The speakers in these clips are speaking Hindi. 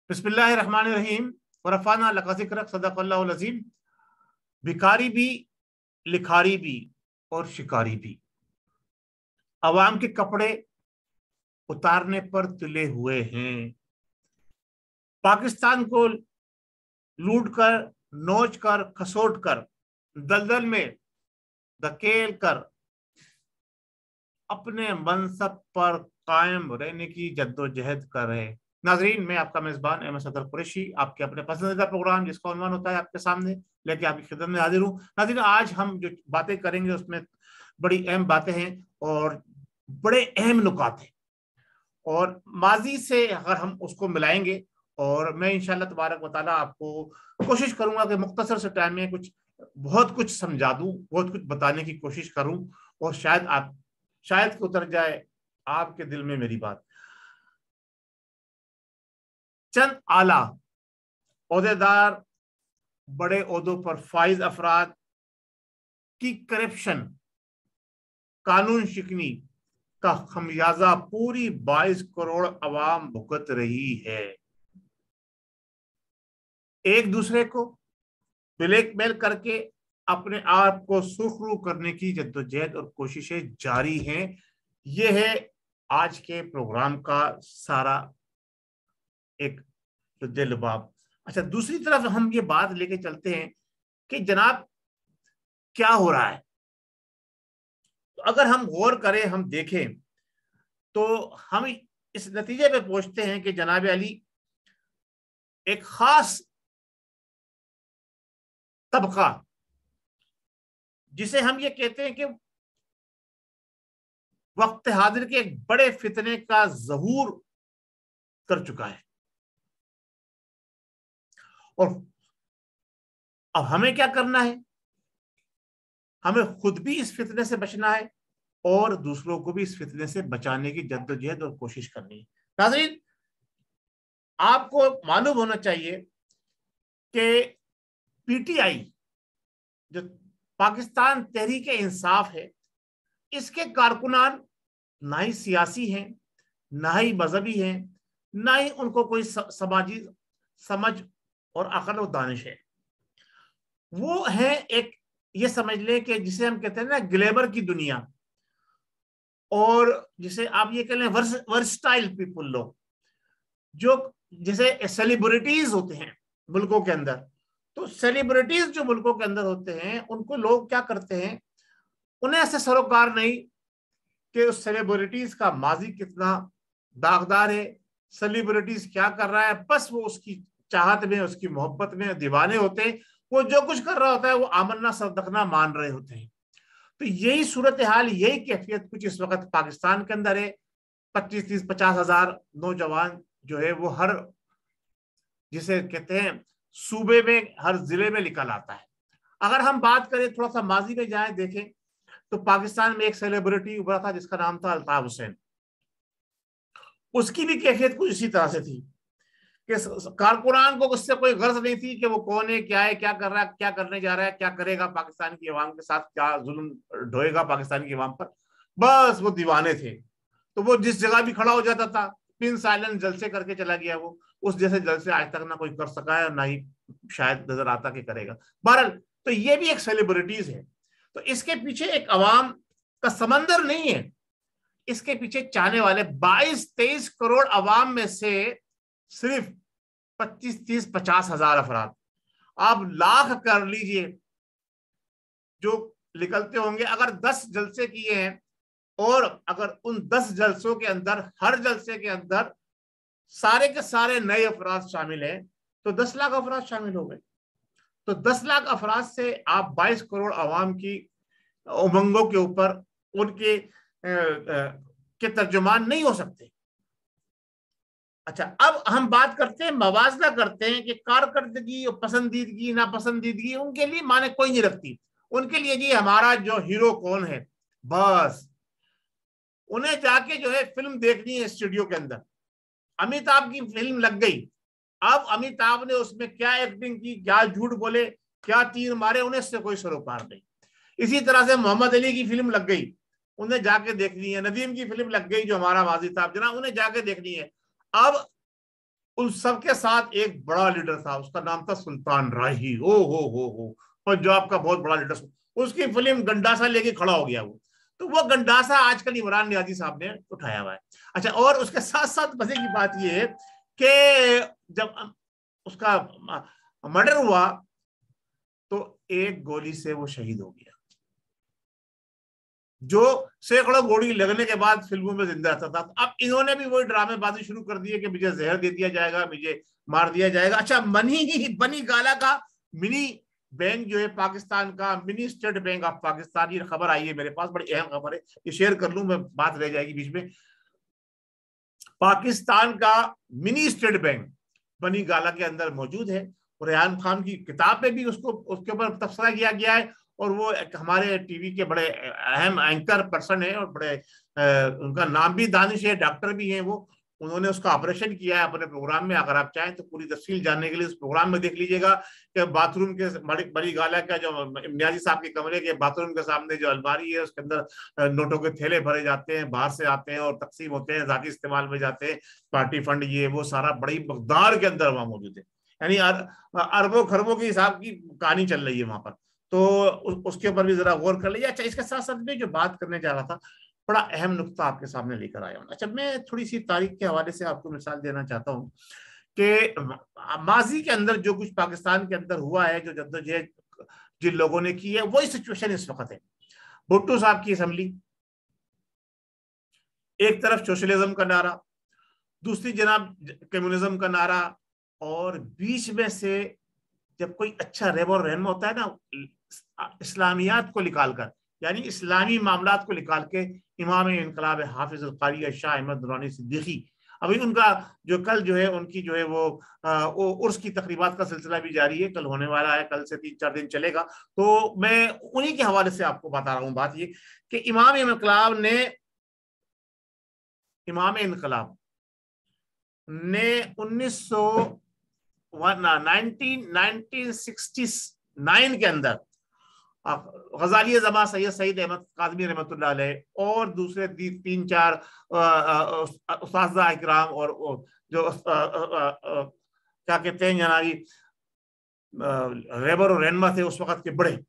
बिस्मिल्लाहिर्रहमानिर्रहीम वरफ़ाना लका ज़िक्रक सदक़ल्लाहुल अज़ीम। भिखारी भी, लिखारी भी और शिकारी भी अवाम के कपड़े उतारने पर तुले हुए हैं। पाकिस्तान को लूट कर, नोच कर, खसोट कर, दलदल में धकेल कर अपने मनसब पर कायम रहने की जद्दोजहद कर रहे। नाजरीन, मैं आपका मेजबान अहमद सदर कुरैशी आपके अपने पसंदीदा प्रोग्राम जिसका उन्वान होता है आपके सामने लेके आपकी खिदमत में हाजिर हूँ। नाजरीन, आज हम जो बातें करेंगे उसमें बड़ी अहम बातें हैं और बड़े अहम नुकात हैं, और माजी से अगर हम उसको मिलाएंगे और मैं इंशाल्लाह तबारक व तआला आपको कोशिश करूंगा कि मुख्तसर से टाइम में बहुत कुछ समझा दूं, बहुत कुछ बताने की कोशिश करूं और शायद उतर जाए आपके दिल में मेरी बात। चंद आला ओहदेदार, बड़े ओहदों पर फाइज अफराद की करप्शन, कानून शिकनी का खमियाजा पूरी 22 करोड़ अवाम भुगत रही है। एक दूसरे को ब्लैकमेल करके अपने आप को सुरखरू करने की जद्दोजहद और कोशिशें जारी हैं। यह है आज के प्रोग्राम का सारा एक लुबाब। अच्छा, दूसरी तरफ हम ये बात लेके चलते हैं कि जनाब क्या हो रहा है। तो अगर हम गौर करें, हम देखें, तो हम इस नतीजे पे पहुंचते हैं कि जनाब अली एक खास तबका, जिसे हम ये कहते हैं कि वक्त हाजिर के एक बड़े फितने का ज़हूर कर चुका है, और अब हमें क्या करना है? हमें खुद भी इस फितने से बचना है और दूसरों को भी इस फितने से बचाने की जद्दोजहद और कोशिश करनी है। नाज़रीन, आपको मालूम होना चाहिए कि पीटीआई जो पाकिस्तान तहरीक इंसाफ है, इसके कारकुनान ना ही सियासी हैं, ना ही मजहबी हैं, ना ही उनको कोई समाजी समझ और अकल और दानिश है। वो है एक, ये समझ लें कि जिसे हम कहते हैं ना ग्लेबर की दुनिया, और जिसे आप ये कह लें वर्सटाइल पीपल, लोग जो जैसे सेलिब्रिटीज होते हैं मुल्कों के अंदर। तो सेलिब्रिटीज जो मुल्कों के अंदर होते हैं, उनको लोग क्या करते हैं, उन्हें ऐसे सरोकार नहीं कि उस सेलिब्रिटीज का माजी कितना दागदार है, सेलिब्रिटीज क्या कर रहा है, बस वो उसकी चाहत में, उसकी मोहब्बत में दीवाने होते हैं। वो जो कुछ कर रहा होता है वो आमन्ना सदकना मान रहे होते हैं। तो यही सूरत हाल, यही कैफियत कुछ इस वक्त पाकिस्तान के अंदर है। 25-30-50 हजार नौजवान जो है वो हर, जिसे कहते हैं सूबे में, हर जिले में निकल आता है। अगर हम बात करें, थोड़ा सा माजी में जाए देखें, तो पाकिस्तान में एक सेलिब्रिटी उभरा था जिसका नाम था अल्ताफ हुसैन। उसकी भी कैफियत कुछ इसी तरह से थी कि कारकुनान को उससे कोई गर्ज नहीं थी कि वो कौन है, क्या कर रहा है, क्या करने जा रहा है, क्या करेगा पाकिस्तान की अवाम के साथ, क्या जुल्म ढोएगा पाकिस्तान की अवाम पर। बस वो दीवाने थे। तो वो जिस जगह भी खड़ा हो जाता था, पिन साइलेंट जलसे करके चला गया। वो उस जैसे जलसे आज तक ना कोई कर सका है और ना ही शायद नजर आता कि करेगा। बहरहाल, तो ये भी एक सेलिब्रिटीज है। तो इसके पीछे एक अवाम का समंदर नहीं है, इसके पीछे चाहने वाले 22-23 करोड़ अवाम में से सिर्फ 25-30-50 हजार अफराद। आप लाख कर लीजिए जो निकलते होंगे। अगर 10 जलसे किए हैं और अगर उन 10 जलसों के अंदर, हर जलसे के अंदर सारे के सारे नए अफराद शामिल हैं, तो 10 लाख अफराद शामिल हो गए। तो 10 लाख अफराद से आप 22 करोड़ अवाम की उमंगों के ऊपर उनके के तर्जुमान नहीं हो सकते। अच्छा, अब हम बात करते हैं, मवाजना करते हैं कि कारकर्दगी और पसंदीदगी नापसंदीदगी उनके लिए माने कोई नहीं रखती। उनके लिए जी हमारा जो हीरो कौन है, बस उन्हें जाके जो है फिल्म देखनी है स्टूडियो के अंदर। अमिताभ की फिल्म लग गई, अब अमिताभ ने उसमें क्या एक्टिंग की, क्या झूठ बोले, क्या तीर मारे, उन्हें इससे कोई सरोकार नहीं। इसी तरह से मोहम्मद अली की फिल्म लग गई, उन्हें जाके देखनी है। नदीम की फिल्म लग गई जो हमारा वाजिद साहब जना, उन्हें जाके देखनी है। अब उन सबके साथ एक बड़ा लीडर था, उसका नाम था सुल्तान राही। ओ हो, पंजाब का बहुत बड़ा लीडर। उसकी फिल्म गंडासा लेके खड़ा हो गया वो। तो वो गंडासा आजकल इमरान नियाजी साहब ने उठाया हुआ है। अच्छा, और उसके साथ साथ मजे की बात ये है कि जब उसका मर्डर हुआ तो एक गोली से वो शहीद हो गया, जो सैकड़ों गोली लगने के बाद फिल्मों में जिंदा रहता था। अब इन्होंने भी वही ड्रामेबाजी शुरू कर दी है कि मुझे जहर दे दिया जाएगा, मुझे मार दिया जाएगा। अच्छा, बनी गाला का मिनी बैंक जो है पाकिस्तान का, mini state bank of Pakistan, ये खबर आई है मेरे पास, बड़ी अहम खबर है, ये शेयर कर लूं मैं, बात रह जाएगी बीच में। पाकिस्तान का मिनी स्टेट बैंक बनी गाला के अंदर मौजूद है। और रेहान खान की किताब में भी उसके ऊपर तबसरा किया गया है। और वो हमारे टीवी के बड़े अहम एंकर पर्सन है, और बड़े उनका नाम भी दानिश है, डॉक्टर भी हैं वो। उन्होंने उसका ऑपरेशन किया है अपने प्रोग्राम में। अगर आप चाहें तो पूरी तफसील जानने के लिए इस प्रोग्राम में देख लीजिएगा कि बाथरूम के बड़ी गाला का जो नियाजी साहब के कमरे के बाथरूम के सामने जो अलमारी है, उसके अंदर नोटों के थैले भरे जाते हैं, बाहर से आते हैं और तकसीम होते हैं, जाती इस्तेमाल में जाते हैं, पार्टी फंड ये वो सारा बड़ी मकदार के अंदर वहां मौजूद है। यानी अरबों खरबों की हिसाब की कहानी चल रही है वहां पर। तो उसके ऊपर भी जरा गौर कर लीजिए। अच्छा, इसके साथ साथ में जो बात करने जा रहा था, बड़ा अहम नुक्ता आपके सामने लेकर आया हूं। अच्छा, मैं थोड़ी सी तारीख के हवाले से आपको मिसाल देना चाहता हूं कि माजी के अंदर जो कुछ पाकिस्तान के अंदर हुआ है, जो जद्दोजहद जिन लोगों ने की है, वही सिचुएशन इस वक्त है। भुट्टो साहब की असेंबली, एक तरफ सोशलिज्म का नारा, दूसरी जनाब कम्युनिज्म का नारा, और बीच में से जब कोई अच्छा रेबो रहनमा होता है ना, इस्लामियात को निकाल कर, यानी इस्लामी मामलात को निकाल के, इमाम इनकलाब हाफिज कारी शाह अहमद दुरानी सिद्दीकी, अभी उनका जो कल जो है उनकी जो है वो उर्स की तकरीबात का सिलसिला भी जारी है, कल होने वाला है, कल से 3-4 दिन चलेगा। तो मैं उन्हीं के हवाले से आपको बता रहा हूँ बात ये कि इमाम इनकलाब ने 1969 के अंदर गजाली जमा सैयद सईद अहमद काज़मी रहमतुल्लाह अलैह और दूसरे 3-4 उस्ताज़ा इकराम और जो क्या कहते हैं जनाबी रेबर और रहनमा थे उस वक्त के बड़े,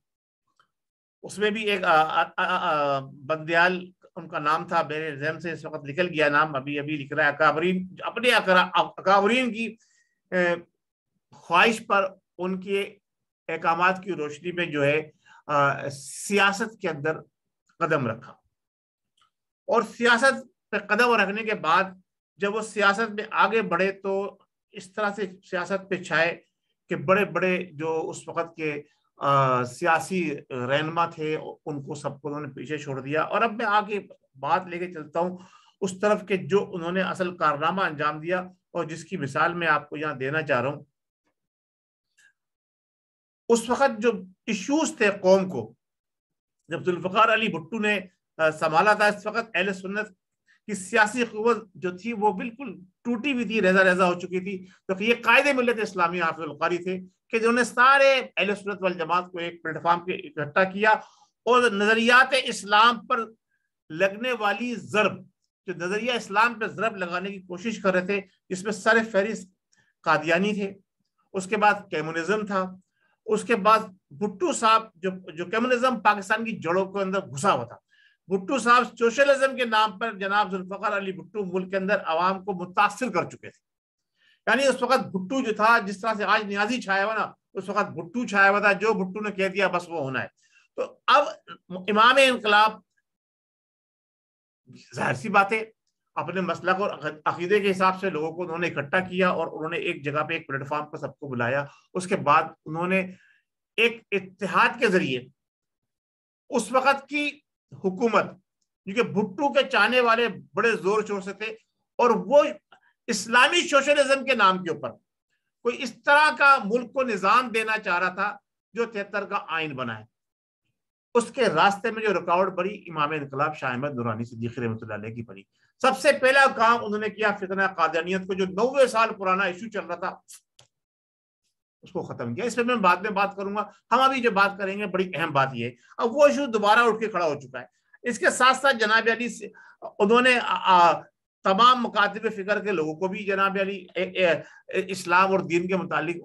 उसमें भी एक बंदयाल उनका नाम था, मेरे ज़हन से इस वक्त निकल गया नाम, अभी अभी लिख रहा है, अकाबरीन, अपने अकाबरीन की ख्वाहिश पर उनके अहकामात की रोशनी में जो है सियासत के अंदर कदम रखा। और सियासत पे कदम रखने के बाद जब वो सियासत में आगे बढ़े तो इस तरह से सियासत पे छाए कि बड़े बड़े जो उस वक्त के सियासी रहनुमा थे उनको सबको उन्होंने पीछे छोड़ दिया। और अब मैं आगे बात लेके चलता हूँ उस तरफ के जो उन्होंने असल कारनामा अंजाम दिया और जिसकी मिसाल मैं आपको यहाँ देना चाह रहा हूँ। उस वक्त जो इश्यूज थे कौम को, जब जुल्फकार अली भुट्टो ने संभाला था, इस वक्त अहले सुन्नत की सियासी क़ुव्वत जो थी वो बिल्कुल टूटी हुई थी, रेजा रेजा हो चुकी थी। तो ये कायदे मिल्लत इस्लामी हाफिज़ुल कारी थे कि जिन्होंने सारे अहले सुन्नत वल जमात को एक प्लेटफॉर्म पे इकट्ठा किया और नजरियात इस्लाम पर लगने वाली ज़रब, जो नजरिया इस्लाम पर ज़रब लगाने की कोशिश कर रहे थे, जिसमें सर फहरिस्त कादियानी थे, उसके बाद कम्युनिज्म था, उसके बाद भुट्टो साहब जो कम्युनिज्म पाकिस्तान की जड़ों के अंदर घुसा हुआ था। भुट्टो साहब सोशलिज्म के नाम पर जनाब जुल्फकार अली भुट्टो मुल्क के अंदर आवाम को मुतासिर कर चुके थे। यानी उस वक्त भुट्टो जो था, जिस तरह से आज नियाजी छाया हुआ ना, उस वक्त भुट्टो छाया हुआ था, जो भुट्टो ने कह दिया बस वो होना है। तो अब इमाम इनकलाब जाहिर सी बात है अपने मसलक और अकीदे के हिसाब से लोगों को उन्होंने इकट्ठा किया और उन्होंने एक जगह पे एक प्लेटफॉर्म पर सबको बुलाया। उसके बाद उन्होंने एक इत्तेहाद के जरिए उस वक्त की हुकूमत, क्योंकि भुट्टो के चाहने वाले बड़े जोर शोर से थे और वो इस्लामी सोशलिज्म के नाम के ऊपर कोई इस तरह का मुल्क को निजाम देना चाह रहा था जो 73 का आइन बनाए। उसके रास्ते में जो रुकावट पड़ी, इमाम इनकलाब शाह अहमद दुरानी सिद्दीकी रहमतुल्लाह अलैह की पड़ी। सबसे पहला काम उन्होंने किया, फितना कादियानियत को जो 90 साल पुराना इशू चल रहा था उसको खत्म किया। इसमें मैं बाद में बात करूंगा, हम अभी जो बात करेंगे बड़ी अहम बात यह है, अब वो इशू दोबारा उठ के खड़ा हो चुका है। इसके साथ साथ जनाब अली उन्होंने तमाम मकातिब फिक्र के लोगों को भी जनाब अली इस्लाम और दीन के मुतालिक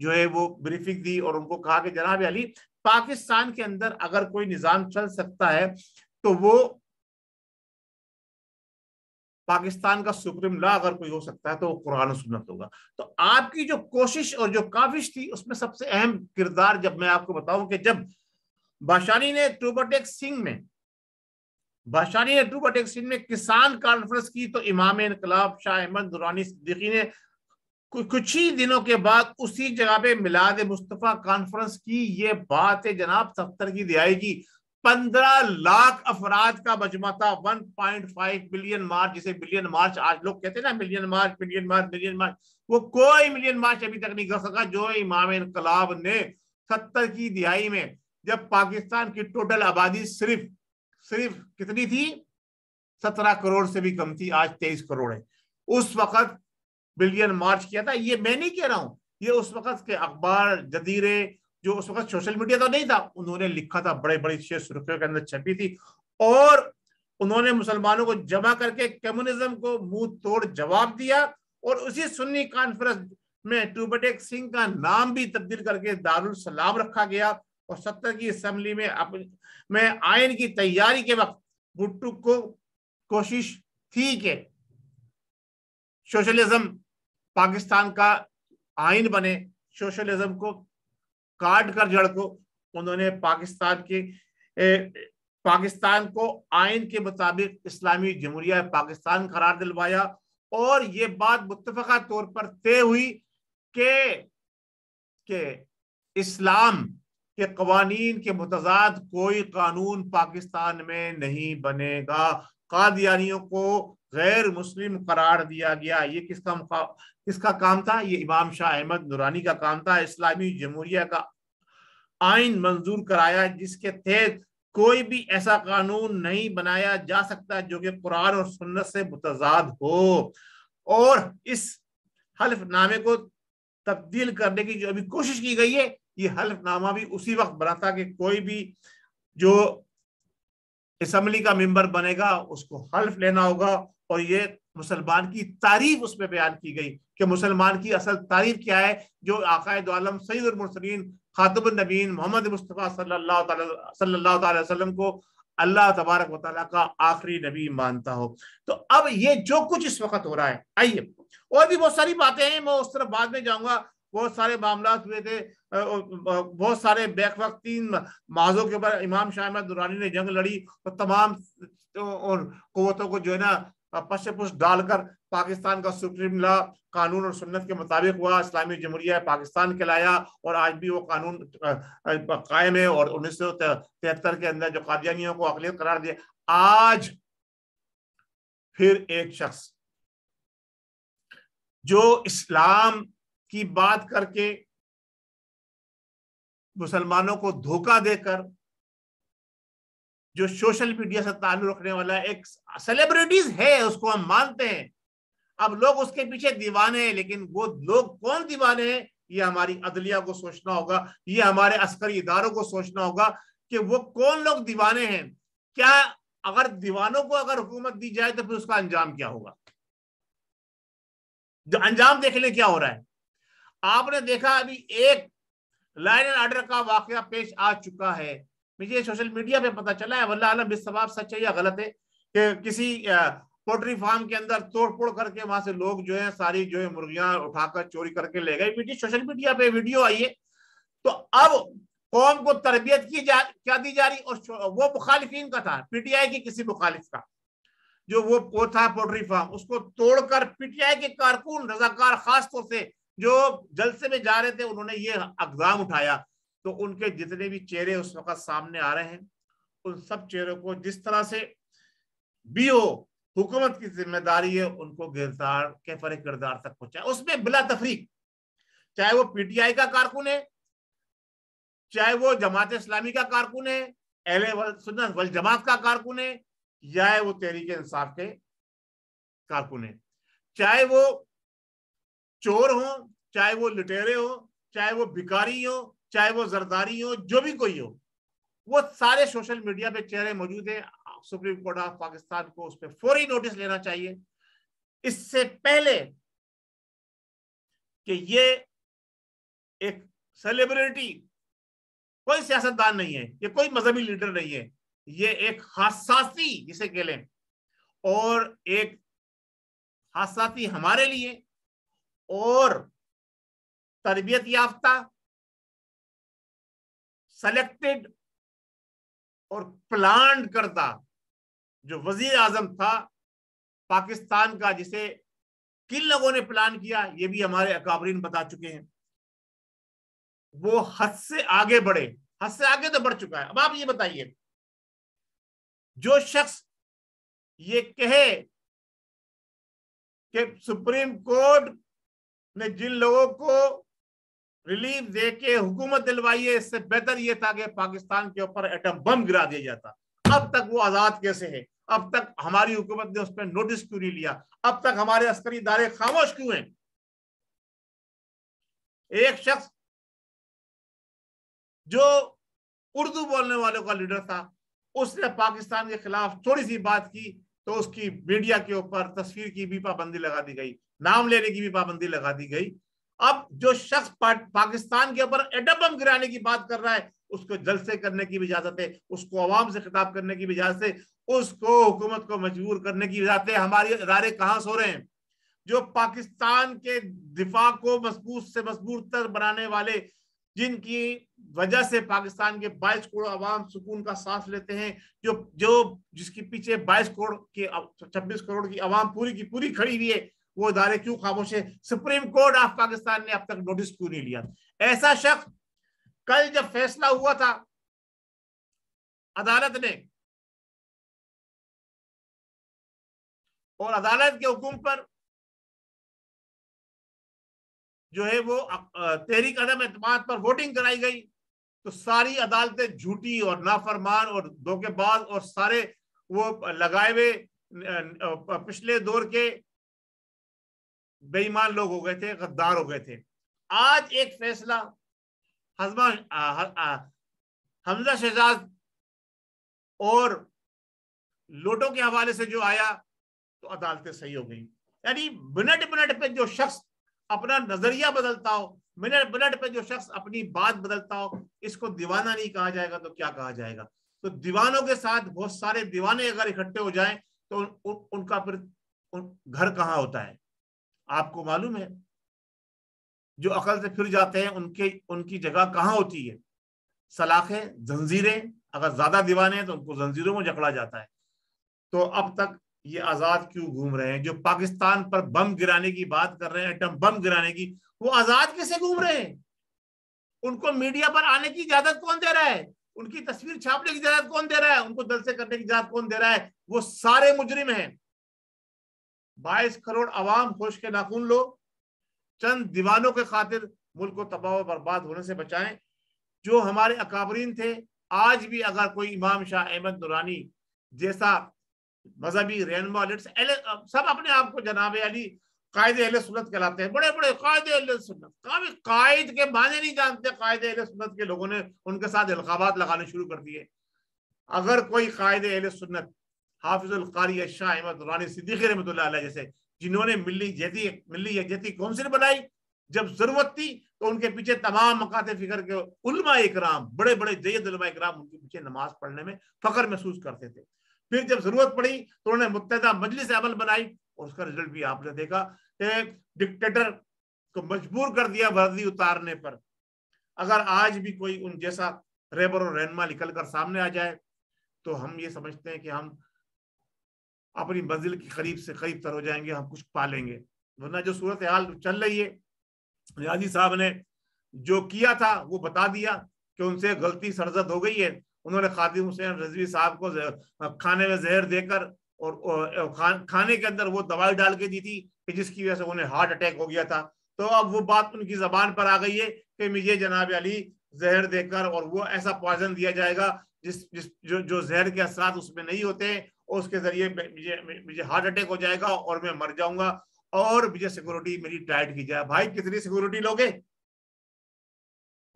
जो है वो ब्रीफिंग दी और उनको कहा कि जनाब अली पाकिस्तान के अंदर अगर कोई निजाम चल सकता है तो वो पाकिस्तान का सुप्रीम लॉ अगर कोई हो सकता है तो वो कुरान और सुन्नत होगा। तो आपकी जो कोशिश और जो काविश थी उसमें सबसे अहम किरदार जब मैं आपको बताऊं कि जब बाशानी ने टू बटेक सिंह में किसान कॉन्फ्रेंस की तो इमाम इनकलाब शाह अहमद दुरानी सिद्दीकी ने कुछ ही दिनों के बाद उसी जगह पे मिलाद मुस्तफा कॉन्फ्रेंस की। ये बात है जनाब 70 की दिहाई की, 15 लाख अफराद का मजमा था, 1.5 बिलियन मार्च, जिसे बिलियन मार्च आज लोग कहते हैं ना, मिलियन मार्च मिलियन मार्च मिलियन मार्च, वो कोई मिलियन मार्च अभी तक नहीं कर सका जो इमाम इनकलाब ने 70 की दिहाई में, जब पाकिस्तान की टोटल आबादी सिर्फ कितनी थी, 17 करोड़ से भी कम थी, आज 23 करोड़ है, उस वक्त बिलियन मार्च किया था। ये मैं नहीं कह रहा हूं, ये उस वक्त के अखबार जदीरे, जो उस वक्त सोशल मीडिया तो नहीं था, उन्होंने लिखा था, बड़े बड़े सुर्खियों के अंदर छपी थी, और उन्होंने मुसलमानों को जमा करके कम्युनिज्म को मुंह तोड़ जवाब दिया। और उसी सुन्नी कॉन्फ्रेंस में टू बटेक सिंह का नाम भी तब्दील करके दारुल सलाम रखा गया। और 70 की असेंबली में आयन की तैयारी के वक्त भुट्टो को कोशिश थी कि सोशलिज्म पाकिस्तान का आइन बने, सोशलिज्म को काट कर जड़ को उन्होंने पाकिस्तान को आइन के मुताबिक इस्लामी जमहूरिया पाकिस्तान करार दिलवाया। और ये बात मुत्तफका तौर पर तय हुई कि इस्लाम के कवानीन के मुतजाद कोई कानून पाकिस्तान में नहीं बनेगा। कादियानियों को गैर मुस्लिम करार दिया गया। ये किसका काम था? ये इमाम शाह अहमद दुरानी का काम था। इस्लामी जमहूरिया का आइन मंजूर कराया जिसके तहत कोई भी ऐसा कानून नहीं बनाया जा सकता जो कि कुरान और सुन्नत से मुतजाद हो। और इस हल्फनामे को तब्दील करने की जो अभी कोशिश की गई है, ये हल्फनामा भी उसी वक्त बना था कि कोई भी जो असेंबली का मेंबर बनेगा उसको हल्फ लेना होगा। और ये मुसलमान की तारीफ उसमें बयान की गई कि मुसलमान की असल तारीफ क्या है, जो आकाए दो आलम सैयदुल मुरसलीन खातमुन नबीयीन मोहम्मद मुस्तफा सल्लल्लाहु अलैहि वसल्लम को अल्लाह तबारक व तआला का आखिरी नबी मानता हो। तो अब ये जो कुछ इस वक्त हो रहा है, आइए और भी बहुत सारी बातें हैं, मैं उस तरफ बाद में जाऊंगा। बहुत सारे मामला हुए थे, बहुत सारे बैक वक्त 3 माजों के ऊपर इमाम शाह अहमद दुरानी ने जंग लड़ी और तमाम और कुव्वतों को जो है ना पश्च पुष्ट डालकर पाकिस्तान का सुप्रीम लॉ कानून और सुन्नत के मुताबिक हुआ, इस्लामी जमहूरिया पाकिस्तान कहलाया। और आज भी वो कानून कायम है। और 1973 के अंदर जो कादियानियों को अक़लियत करार दिया, आज फिर एक शख्स जो इस्लाम की बात करके मुसलमानों को धोखा देकर, जो सोशल मीडिया से ताल्लुक रखने वाला एक सेलिब्रिटीज है, उसको हम मानते हैं। अब लोग उसके पीछे दीवाने हैं, लेकिन वो लोग कौन दीवाने हैं, ये हमारी अदलिया को सोचना होगा, ये हमारे अस्करी इदारों को सोचना होगा कि वो कौन लोग दीवाने हैं। क्या अगर दीवानों को अगर हुकूमत दी जाए तो फिर उसका अंजाम क्या होगा? जो अंजाम देख ले क्या हो रहा है। आपने देखा अभी एक लाइन एंड ऑर्डर का वाकया पेश आ चुका है, मुझे सोशल मीडिया पे पता चला है, वल्लाह आलम बिस्सवाब सच है या गलत है, कि किसी पोल्ट्री फार्म के अंदर तोड़फोड़ करके वहां से लोग जो है सारी जो है मुर्गियां उठाकर चोरी करके ले गए। सोशल मीडिया पे वीडियो आई है। तो अब कौम को तरबियत क्या दी जा रही, और वो मुखालिफिन का था, पीटीआई की किसी मुखालिफ का, जो वो था पोल्ट्री फार्म, उसको तोड़कर पीटीआई के कारकुन रजाकार खास तौर से जो जलसे में जा रहे थे, उन्होंने ये इक़दाम उठाया। तो उनके जितने भी चेहरे उस वक्त सामने आ रहे हैं, उन सब चेहरों को जिस तरह से भी हो हुकूमत की जिम्मेदारी है उनको गिरफ्तार कैफर किरदार तक पहुंचाए, उसमें बिला तफरीक, चाहे वो पीटीआई का कारकुन है, चाहे वो जमात इस्लामी का कारकुन है, अहले सुन्नत वल जमात का कारकुन है, या वो तहरीक इंसाफ के कारकुन है, चाहे वो चोर हो, चाहे वो लुटेरे हो, चाहे वो भिखारी हो, चाहे वो जरदारी हो, जो भी कोई हो, वो सारे सोशल मीडिया पे चेहरे मौजूद है। सुप्रीम कोर्ट ऑफ पाकिस्तान को उस पर फौरी नोटिस लेना चाहिए। इससे पहले कि ये एक सेलिब्रिटी, कोई सियासतदान नहीं है, ये कोई मजहबी लीडर नहीं है, ये एक हसासी जिसे कह लें, और एक हसासी हमारे लिए और तरबियत याफ्ता, सेलेक्टेड और प्लान करता जो वजीर आजम था पाकिस्तान का, जिसे किन लोगों ने प्लान किया ये भी हमारे अकाबरीन बता चुके हैं, वो हद से आगे बढ़े, हद से आगे तो बढ़ चुका है। अब आप ये बताइए, जो शख्स ये कहे कि सुप्रीम कोर्ट ने जिन लोगों को रिलीफ दे के हुकूमत दिलवाई है, इससे बेहतर ये था कि पाकिस्तान के ऊपर एटम बम गिरा दिया जाता, अब तक वो आजाद कैसे है? अब तक हमारी हुकूमत ने उस पर नोटिस क्यों नहीं लिया? अब तक हमारे अस्करी इदारे खामोश क्यों हैं? एक शख्स जो उर्दू बोलने वालों का लीडर था, उसने पाकिस्तान के खिलाफ थोड़ी सी बात की तो उसकी मीडिया के ऊपर तस्वीर की भी पाबंदी लगा दी गई, नाम लेने की भी पाबंदी लगा दी गई। अब जो शख्स पाकिस्तान के ऊपर एटम बम गिराने की बात कर रहा है, उसको जलसे करने की भी इजाजत है, उसको अवाम से खिताब करने की भी इजाजत है, उसको हुकूमत को मजबूर करने की इजाजत है। हमारे इदारे कहां सो रहे हैं? जो पाकिस्तान के दिफा को मजबूत से मजबूत तर बनाने वाले, जिनकी वजह से पाकिस्तान के 22 करोड़ अवाम सुकून का सांस लेते हैं, जो जो जिसके पीछे 22 करोड़ की 26 करोड़ की अवाम पूरी की पूरी खड़ी हुई है, वो इदारे क्यों खामोश है? सुप्रीम कोर्ट ऑफ पाकिस्तान ने अब तक नोटिस क्यों नहीं लिया? ऐसा शख्स, कल जब फैसला हुआ था अदालत ने, और अदालत के हुक्म पर जो है वो तहरीक अदम एतमाद पर वोटिंग कराई गई, तो सारी अदालतें झूठी और नाफरमान और धोखेबाज और सारे वो लगाए हुए पिछले दौर के बेईमान लोग हो गए थे, गद्दार हो गए थे। आज एक फैसला हमजा शहजाद और लोटो के हवाले से जो आया, तो अदालतें सही हो गई। यानी मिनट मिनट पे जो शख्स अपना नजरिया बदलता हो, मिनट मिनट पे जो शख्स अपनी बात बदलता हो, इसको दीवाना नहीं कहा जाएगा तो क्या कहा जाएगा? तो दीवानों के साथ बहुत सारे दीवाने अगर इकट्ठे हो जाएं तो उनका फिर घर कहाँ होता है? आपको मालूम है, जो अकल से फिर जाते हैं उनकी जगह कहाँ होती है? सलाखें, जंजीरें। अगर ज्यादा दीवाने हैं तो उनको जंजीरों में जकड़ा जाता है। तो अब तक ये आजाद क्यों घूम रहे हैं? जो पाकिस्तान पर बम गिराने की बात कर रहे हैं, एटम बम गिराने की, वो आजाद कैसे घूम रहे हैं? उनको मीडिया पर आने की इजाजत कौन दे रहा है? उनकी तस्वीर छापने की इजाजत कौन दे रहा है? उनको जलसे करने की इजाजत कौन दे रहा है? वो सारे मुजरिम हैं। 22 करोड़ अवाम होश के नाखून लो, चंद दीवानों के खातिर मुल्क को तबाह व बर्बाद होने से बचाएं। जो हमारे अकाबरीन थे, आज भी अगर कोई इमाम शाह अहमद दुरानी जैसा मजहबी रहनुमा, सब अपने आप को जनाब अली कायदे अहले सुन्नत कहलाते हैं, बड़े बड़े कायदे अहले सुन्नत, कभी कायद के माने नहीं जानते कायदे अहले सुन्नत के लोगों ने उनके साथ अलकाबात लगाने शुरू कर दिए। अगर कोई कायदे अहले सुन्नत हाफिजुल कारी शाह अहमद दुरानी सिद्दीकी रहमतुल्लाह अलैह जैसे, जिन्होंने मिली यकजहती काउंसिल बनाई, जब जरूरत थी तो उनके पीछे तमाम मकाते फिक्र के उलमा इकराम, बड़े बड़े जयद उलमा इकराम उनके पीछे नमाज पढ़ने में फख्र महसूस करते थे। फिर जब जरूरत पड़ी तो उन्होंने मुत्तहदा मजलिस अमल बनाई, और उसका रिजल्ट भी आपने देखा कि डिक्टेटर को मजबूर कर दिया वर्दी उतारने पर। अगर आज भी कोई उन जैसा रहबर और रहनुमा निकल कर सामने आ जाए तो हम ये समझते हैं कि हम अपनी मंजिल की करीब से करीब तर हो जाएंगे, हम कुछ पालेंगे। वरना जो सूरत हाल चल रही है, रियाजी साहब ने जो किया था वो बता दिया कि उनसे गलती सरजद हो गई है। उन्होंने खादिम हुसैन रजवी साहब को खाने में जहर देकर और खाने के अंदर वो दवाई डाल के दी थी कि जिसकी वजह से उन्हें हार्ट अटैक हो गया था। तो अब वो बात उनकी जबान पर आ गई है कि मुझे जनाब अली जहर देकर और वो ऐसा पॉइजन दिया जाएगा जो जहर के असरात उसमें नहीं होते, और उसके जरिए मुझे हार्ट अटैक हो जाएगा और मैं मर जाऊंगा, और मुझे सिक्योरिटी मेरी टाइट की जाए। भाई कितनी सिक्योरिटी लोगे?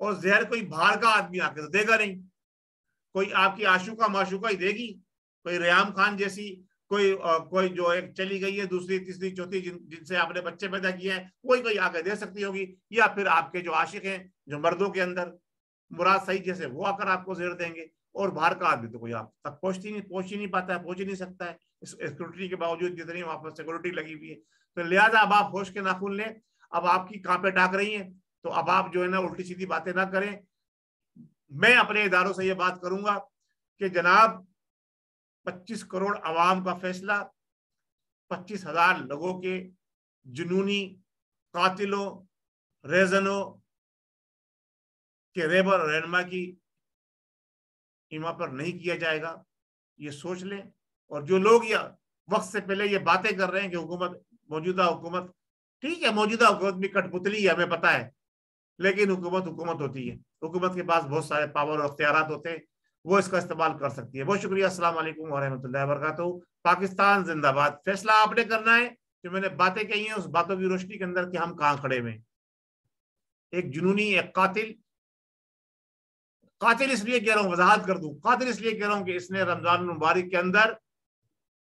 और जहर कोई बाहर का आदमी आके तो देगा नहीं, कोई आपकी आशुका माशुका ही देगी, कोई रयाम खान जैसी कोई जो एक चली गई है, दूसरी तीसरी चौथी जिनसे आपने बच्चे पैदा किए हैं, कोई आगे दे सकती होगी, या फिर आपके जो आशिक हैं जो मर्दों के अंदर मुराद सही जैसे, वो आकर आपको जेर देंगे। और बाहर का आदमी तो कोई आप तक पहुंच ही नहीं पाता है, पहुंच ही नहीं सकता है इस सिक्योरिटी के बावजूद, जितनी वहां पर सिक्योरिटी लगी हुई है। तो लिहाजा अब आप होश के नाखून लें। अब आपकी कांपे टाक रही हैं, तो अब आप जो है ना उल्टी सीधी बातें ना करें। मैं अपने इदारों से ये बात करूंगा कि जनाब 25 करोड़ अवाम का फैसला, 25,000 लोगों के जुनूनी कातिलों, रेजनों के रेबर रहनमा की इमा पर नहीं किया जाएगा, ये सोच लें। और जो लोग या वक्त से पहले ये बातें कर रहे हैं कि हुकूमत, मौजूदा हुकूमत, ठीक है मौजूदा हुकूमत भी कठपुतली है, हमें पता है, लेकिन हुकूमत होती है, हुकूमत के पास बहुत सारे पावर और अख्तियारात होते हैं, वो इसका इस्तेमाल कर सकती है। बहुत शुक्रिया। अस्सलाम वालेकुम वरहमतुल्लाहि वबरकातुहू। पाकिस्तान जिंदाबाद। फैसला आपने करना है। जो मैंने बातें कही हैं उस बातों की रोशनी के अंदर कि हम कहाँ खड़े हुए। एक जुनूनी, एक कातिल इसलिए कह रहा हूं, वजाहत कर दूं, कातिल इसलिए कह रहा हूं कि इसने रमजान मुबारक के अंदर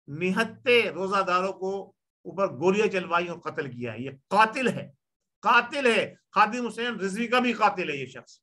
निहत्ते रोजादारों को ऊपर गोलियां चलवाई और कत्ल किया है। ये कातिल है, कातिल है। खादिम हुसैन रिजवी का भी कातिल है ये शख्स।